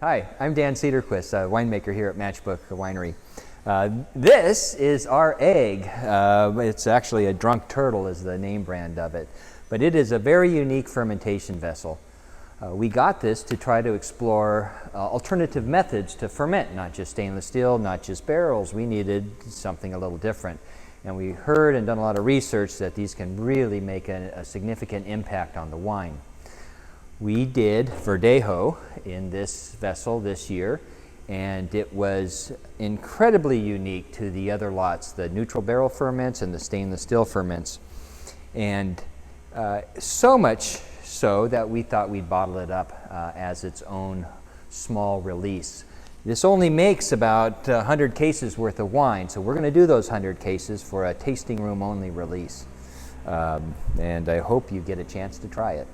Hi, I'm Dan Cederquist, a winemaker here at Matchbook Winery. This is our egg. It's actually a drunk turtle is the name brand of it, but it is a very unique fermentation vessel. We got this to try to explore alternative methods to ferment, not just stainless steel, not just barrels. We needed something a little different. And we heard and done a lot of research that these can really make a significant impact on the wine. We did Verdejo in this vessel this year, and it was incredibly unique to the other lots, the neutral barrel ferments and the stainless steel ferments. And so much so that we thought we'd bottle it up as its own small release. This only makes about 100 cases worth of wine, so we're going to do those 100 cases for a tasting room only release. And I hope you get a chance to try it.